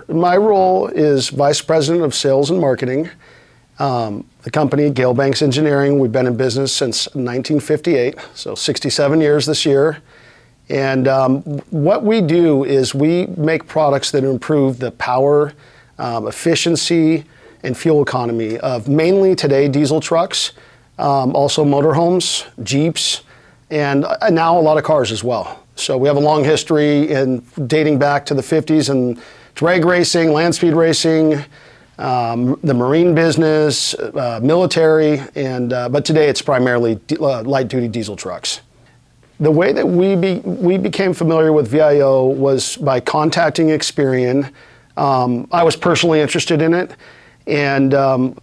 My role is Vice President of Sales and Marketing. The company, Collin Banks Engineering, we've been in business since 1958, so 67 years this year. And what we do is we make products that improve the power, efficiency, and fuel economy of mainly today diesel trucks, also motorhomes, Jeeps, and now a lot of cars as well. So we have a long history in dating back to the 50s and drag racing, land speed racing, the marine business, military, and but today it's primarily light-duty diesel trucks. The way that we became familiar with VIO was by contacting Experian. I was personally interested in it, and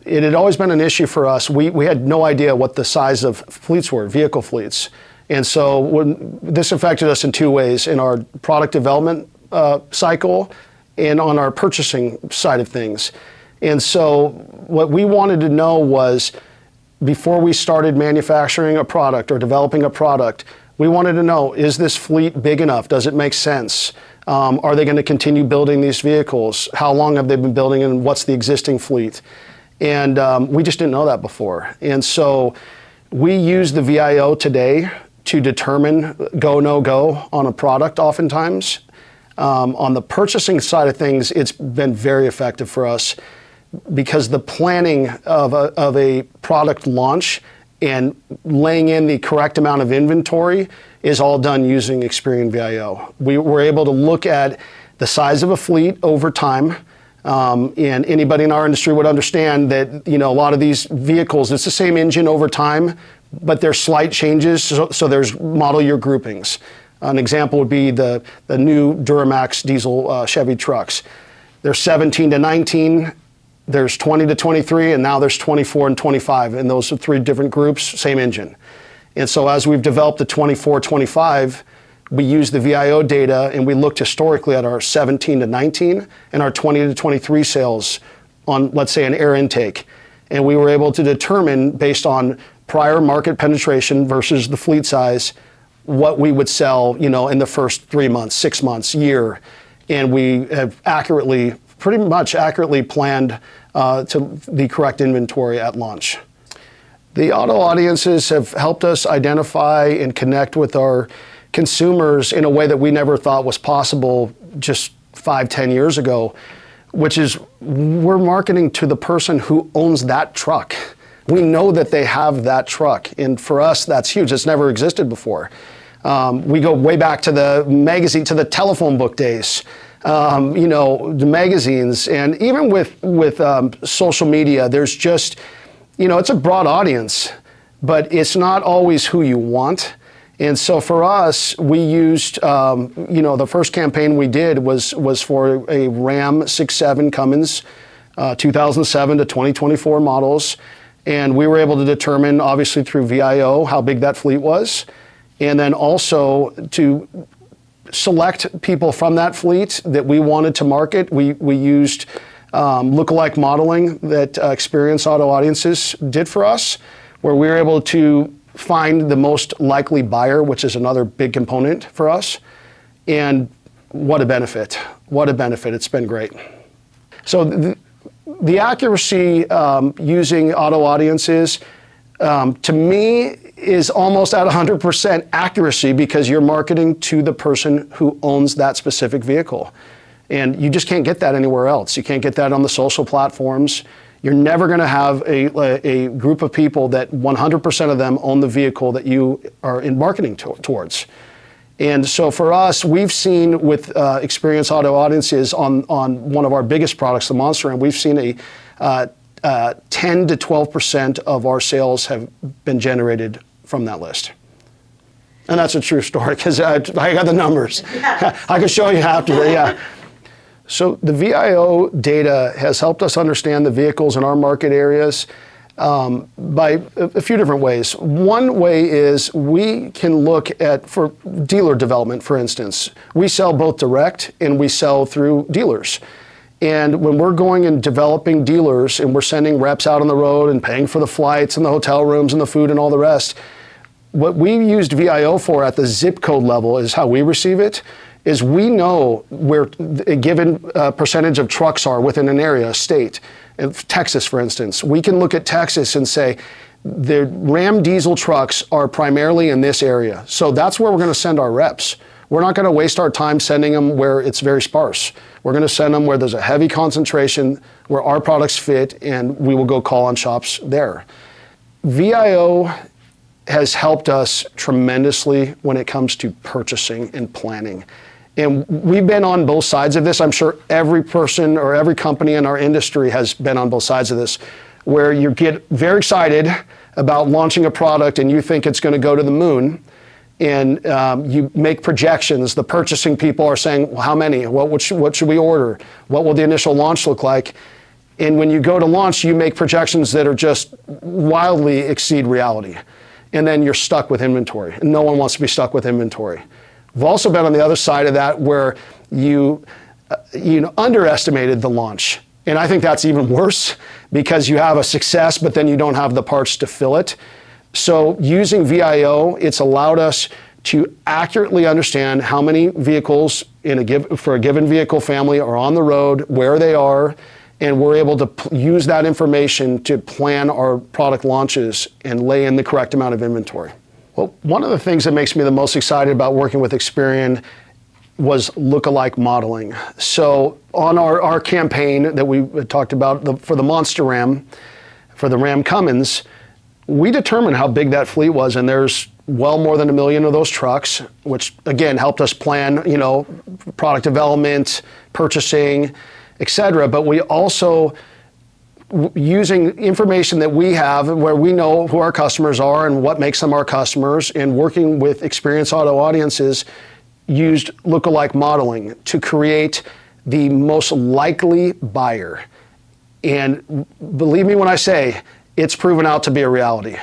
it had always been an issue for us. We had no idea what the size of fleets were, vehicle fleets. And so this affected us in two ways, in our product development cycle and on our purchasing side of things. And so what we wanted to know was, before we started manufacturing a product or developing a product, we wanted to know, is this fleet big enough? Does it make sense? Are they going to continue building these vehicles? How long have they been building, and what's the existing fleet? And we just didn't know that before. And so we use the VIO today to determine go, no go on a product oftentimes. On the purchasing side of things, it's been very effective for us, because the planning of a product launch and laying in the correct amount of inventory is all done using Experian VIO. We were able to look at the size of a fleet over time, and anybody in our industry would understand that, a lot of these vehicles, it's the same engine over time, but there's slight changes, so there's model year groupings. An example would be the new Duramax diesel Chevy trucks. There's 17 to 19, there's 20 to 23, and now there's 24 and 25. And those are three different groups, same engine. And so as we've developed the 24, 25, we use the VIO data, and we looked historically at our 17 to 19 and our 20 to 23 sales on, let's say, an air intake. And we were able to determine, based on prior market penetration versus the fleet size, what we would sell, in the first 3 months, 6 months, year. And we have pretty much accurately planned to the correct inventory at launch. The auto audiences have helped us identify and connect with our consumers in a way that we never thought was possible just 5-10 years ago, which is, we're marketing to the person who owns that truck. We know that they have that truck, and for us, that's huge. It's never existed before. We go way back to the magazine, to the telephone book days. The magazines, and even with social media, there's just, it's a broad audience, but it's not always who you want. And so for us, we used, the first campaign we did was for a Ram 6.7 Cummins, 2007 to 2024 models. And we were able to determine, obviously through VIO, how big that fleet was. And then also to select people from that fleet that we wanted to market. We used lookalike modeling that Experian Auto Audiences did for us, where we were able to find the most likely buyer, which is another big component for us. And what a benefit. What a benefit. It's been great. So the accuracy using auto audiences, to me, is almost at 100% accuracy, because you're marketing to the person who owns that specific vehicle. And you just can't get that anywhere else. You can't get that on the social platforms. You're never going to have a group of people that 100% of them own the vehicle that you are in marketing towards. And so for us, we've seen with Experian Auto Audiences on one of our biggest products, the Monster, and we've seen a 10 to 12% of our sales have been generated from that list. And that's a true story, because I got the numbers. Yeah. I can show you after, yeah. So the VIO data has helped us understand the vehicles in our market areas by a few different ways. One way is we can look at, for dealer development, for instance, we sell both direct and we sell through dealers. And when we're going and developing dealers and we're sending reps out on the road and paying for the flights and the hotel rooms and the food and all the rest, what we used VIO for at the zip code level is how we receive it, is we know where a given percentage of trucks are within an area, a state. Texas, for instance. We can look at Texas and say, the Ram diesel trucks are primarily in this area. So that's where we're going to send our reps. We're not going to waste our time sending them where it's very sparse. We're going to send them where there's a heavy concentration, where our products fit, and we will go call on shops there. VIO has helped us tremendously when it comes to purchasing and planning. And we've been on both sides of this. I'm sure every person or every company in our industry has been on both sides of this, where you get very excited about launching a product and you think it's going to go to the moon, and you make projections. The purchasing people are saying, well, how many? What should we order? What will the initial launch look like? And when you go to launch, you make projections that are just wildly exceed reality. And then you're stuck with inventory. And no one wants to be stuck with inventory. We've also been on the other side of that where you underestimated the launch. And I think that's even worse because you have a success, but then you don't have the parts to fill it. So using VIO, it's allowed us to accurately understand how many vehicles for a given vehicle family are on the road, where they are, and we're able to use that information to plan our product launches and lay in the correct amount of inventory. Well, one of the things that makes me the most excited about working with Experian was lookalike modeling. So on our campaign that we talked about for the Monster Ram, for the Ram Cummins, we determined how big that fleet was, and there's well more than 1 million of those trucks, which again helped us plan, product development, purchasing, etc. But we also, using information that we have where we know who our customers are and what makes them our customers, and working with Experian Auto audiences, used lookalike modeling to create the most likely buyer. And believe me when I say, it's proven out to be a reality.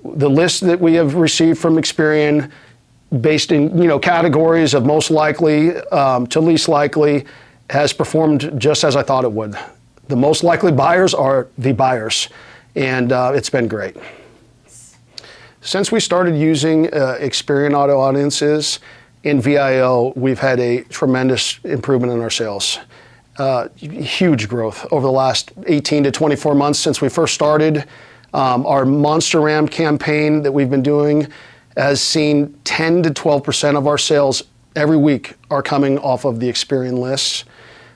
The list that we have received from Experian, based in categories of most likely to least likely, has performed just as I thought it would. The most likely buyers are the buyers, and it's been great. Since we started using Experian Auto audiences in VIO, we've had a tremendous improvement in our sales. Huge growth over the last 18 to 24 months since we first started. Our Monster Ram campaign that we've been doing has seen 10 to 12% of our sales every week are coming off of the Experian lists,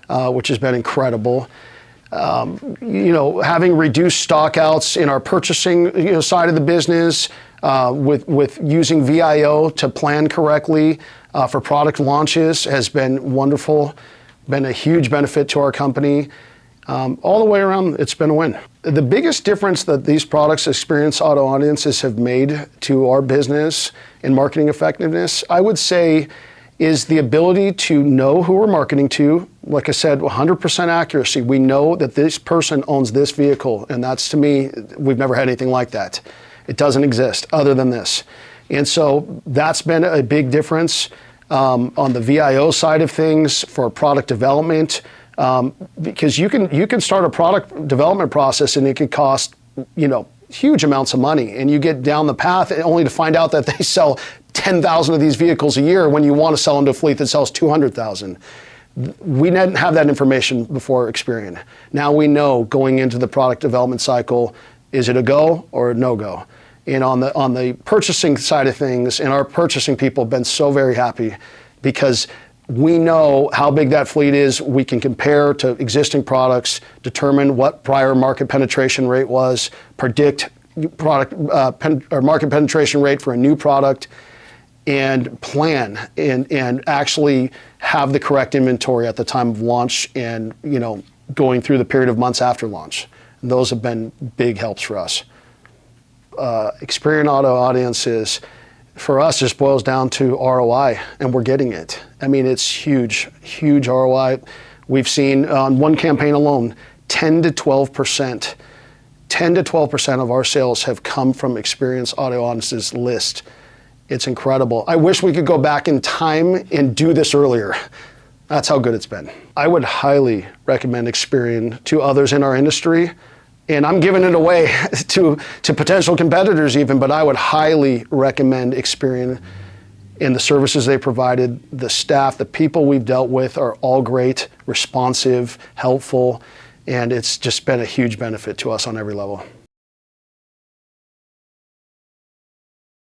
which has been incredible. Having reduced stockouts in our purchasing side of the business, with using VIO to plan correctly for product launches has been wonderful. Been a huge benefit to our company. All the way around, it's been a win. The biggest difference that these products, Experian Auto audiences, have made to our business and marketing effectiveness, I would say, is the ability to know who we're marketing to. Like I said, 100% accuracy. We know that this person owns this vehicle, and that's, to me, we've never had anything like that. It doesn't exist other than this. And so that's been a big difference on the VIO side of things for product development, because you can start a product development process and it could cost huge amounts of money, and you get down the path only to find out that they sell 10,000 of these vehicles a year when you want to sell them to a fleet that sells 200,000. We didn't have that information before Experian. Now we know going into the product development cycle, is it a go or a no-go? And on the purchasing side of things, and our purchasing people have been so very happy because we know how big that fleet is. We can compare to existing products, determine what prior market penetration rate was, predict or market penetration rate for a new product, and plan and actually have the correct inventory at the time of launch and going through the period of months after launch. And those have been big helps for us. Experian Auto audiences, for us, just boils down to ROI, and we're getting it. I mean, it's huge, huge ROI. We've seen on one campaign alone, 10 to 12%. 10 to 12% of our sales have come from Experian Auto audiences list. It's incredible. I wish we could go back in time and do this earlier. That's how good it's been. I would highly recommend Experian to others in our industry. And I'm giving it away to potential competitors even, but I would highly recommend Experian in the services they provided. The staff, the people we've dealt with are all great, responsive, helpful, and it's just been a huge benefit to us on every level.